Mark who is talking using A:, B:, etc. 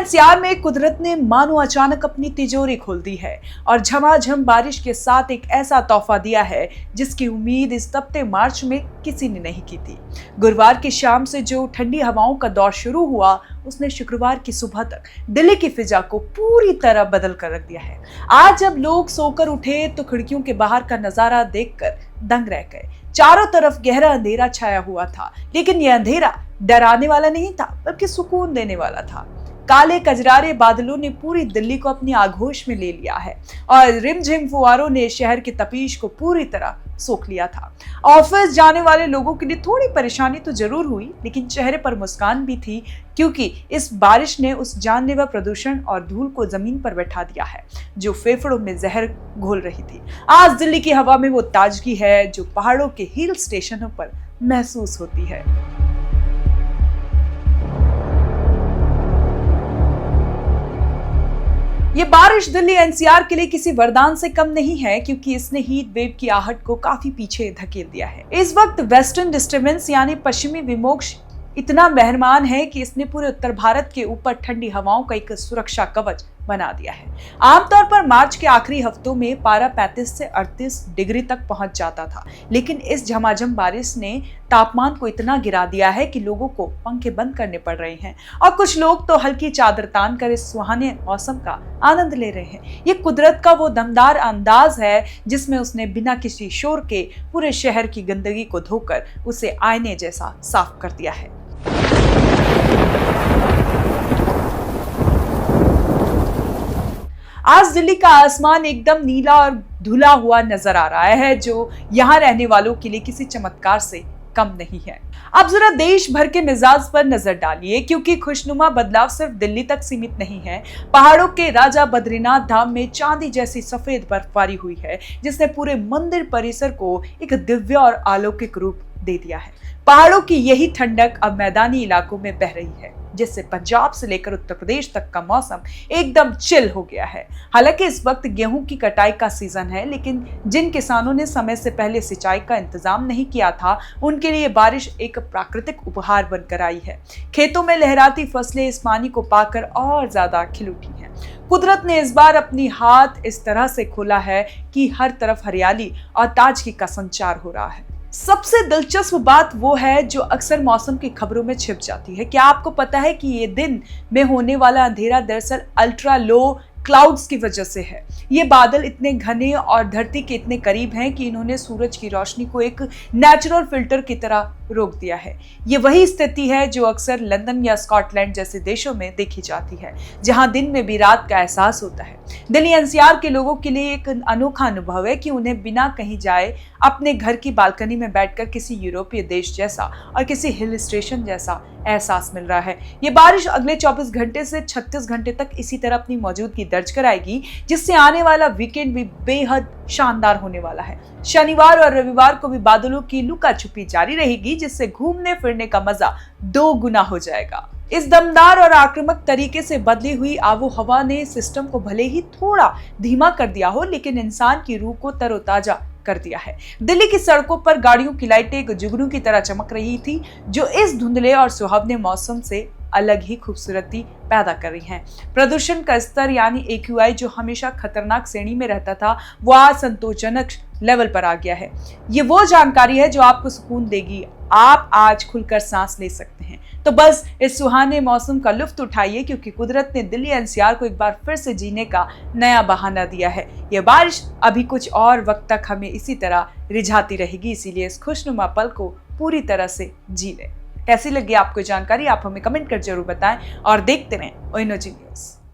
A: NCR में कुदरत ने मानो अचानक अपनी तिजोरी खोल दी है और झमाझम बारिश के साथ एक ऐसा तोहफा दिया है जिसकी उम्मीद इस तपते मार्च में किसी ने नहीं की थी। गुरुवार की शाम से जो ठंडी हवाओं का दौर शुरू हुआ उसने शुक्रवार की सुबह तक दिल्ली की फिजा को पूरी तरह बदल कर रख दिया है। आज जब लोग सोकर उठे तो खिड़कियों के बाहर का नजारा देखकर दंग रह गए। चारों तरफ गहरा अंधेरा छाया हुआ था, लेकिन यह अंधेरा डराने वाला नहीं था बल्कि सुकून देने वाला था। काले कजरारे बादलों ने पूरी दिल्ली को अपनी आगोश में ले लिया है और रिमझिम फुहारों ने शहर की तपीश को पूरी तरह सोख लिया था। ऑफिस जाने वाले लोगों के लिए थोड़ी परेशानी तो जरूर हुई, लेकिन चेहरे पर मुस्कान भी थी, क्योंकि इस बारिश ने उस जानलेवा प्रदूषण और धूल को जमीन पर बैठा दिया है जो फेफड़ों में जहर घोल रही थी। आज दिल्ली की हवा में वो ताजगी है जो पहाड़ों के हिल स्टेशनों पर महसूस होती है। ये बारिश दिल्ली एनसीआर के लिए किसी वरदान से कम नहीं है, क्योंकि इसने हीट वेव की आहट को काफी पीछे धकेल दिया है। इस वक्त वेस्टर्न डिस्टर्बेंस यानी पश्चिमी विमोक्ष इतना मेहरबान है कि इसने पूरे उत्तर भारत के ऊपर ठंडी हवाओं का एक सुरक्षा कवच बना दिया है। आमतौर पर मार्च के आखिरी हफ्तों में पारा 35 से 38 डिग्री तक पहुंच जाता था, लेकिन इस झमाझम बारिश ने तापमान को इतना गिरा दिया है कि लोगों को पंखे बंद करने पड़ रहे हैं और कुछ लोग तो हल्की चादर तान कर इस सुहाने मौसम का आनंद ले रहे हैं। ये कुदरत का वो दमदार अंदाज है जिसमें उसने बिना किसी शोर के पूरे शहर की गंदगी को धोकर उसे आईने जैसा साफ कर दिया है। आज दिल्ली का आसमान एकदम नीला और धुला हुआ नजर आ रहा है, जो यहाँ रहने वालों के लिए किसी चमत्कार से कम नहीं है। अब जरा देश भर के मिजाज पर नजर डालिए, क्योंकि खुशनुमा बदलाव सिर्फ दिल्ली तक सीमित नहीं है। पहाड़ों के राजा बद्रीनाथ धाम में चांदी जैसी सफेद बर्फबारी हुई है, जिसने पूरे मंदिर परिसर को एक दिव्य और अलौकिक रूप दे दिया है। पहाड़ों की यही ठंडक अब मैदानी इलाकों में बह रही है, जिससे पंजाब से लेकर उत्तर प्रदेश तक का मौसम एकदम चिल हो गया है। हालांकि इस वक्त गेहूं की कटाई का सीजन है, लेकिन जिन किसानों ने समय से पहले सिंचाई का इंतजाम नहीं किया था, उनके लिए बारिश एक प्राकृतिक उपहार बनकर आई है। खेतों में लहराती फसलें इस पानी को पाकर और ज्यादा खिल उठी हैं। कुदरत ने इस बार अपनी हाथ इस तरह से खोला है कि हर तरफ हरियाली और ताजगी का संचार हो रहा है। सबसे दिलचस्प बात वो है जो अक्सर मौसम की खबरों में छिप जाती है। क्या आपको पता है कि ये दिन में होने वाला अंधेरा दरअसल अल्ट्रा लो क्लाउड्स की वजह से है। ये बादल इतने घने और धरती के इतने करीब हैं कि इन्होंने सूरज की रोशनी को एक नेचुरल फिल्टर की तरह रोक दिया है। ये वही स्थिति है जो अक्सर लंदन या स्कॉटलैंड जैसे देशों में देखी जाती है, जहां दिन में भी रात का एहसास होता है। दिल्ली एनसीआर के लोगों के लिए एक अनोखा अनुभव है कि उन्हें बिना कहीं जाए अपने घर की बालकनी में बैठकर किसी यूरोपीय देश जैसा और किसी हिल स्टेशन जैसा एहसास मिल रहा है। ये बारिश अगले 24 घंटे से 36 घंटे तक इसी तरह अपनी मौजूदगी दर्ज कराएगी, जिससे आने वाला वीकेंड भी बेहद शानदार होने वाला है। शनिवार और रविवार को भी बादलों की लुका छुपी जारी रहेगी, जिससे घूमने फिरने का मजा 2 गुना हो जाएगा। इस दमदार और आक्रामक तरीके से बदली हुई आबो हवा ने सिस्टम को भले ही थोड़ा धीमा कर दिया हो, लेकिन इंसान की रूह को तरोताजा कर दिया है। दिल्ली की सड़कों पर गाड़ियों की लाइटें एक जुगनू की तरह चमक रही थी, जो इस धुंधले और सुहावने मौसम से अलग ही खूबसूरती पैदा कर रही हैं। प्रदूषण का स्तर यानी AQI जो हमेशा खतरनाक श्रेणी में रहता था, वो आज संतोषजनक लेवल पर आ गया है। ये वो जानकारी है जो आपको सुकून देगी। आप आज खुलकर सांस ले सकते हैं। तो बस इस सुहाने मौसम का लुत्फ उठाइए, क्योंकि कुदरत ने दिल्ली एनसीआर को एक बार फिर से जीने का नया बहाना दिया है। यह बारिश अभी कुछ और वक्त तक हमें इसी तरह रिझाती रहेगी, इसीलिए इस खुशनुमा पल को पूरी तरह से जी लें। कैसी लगी आपको जानकारी, आप हमें कमेंट कर जरूर बताएं और देखते रहें ONOG न्यूज़।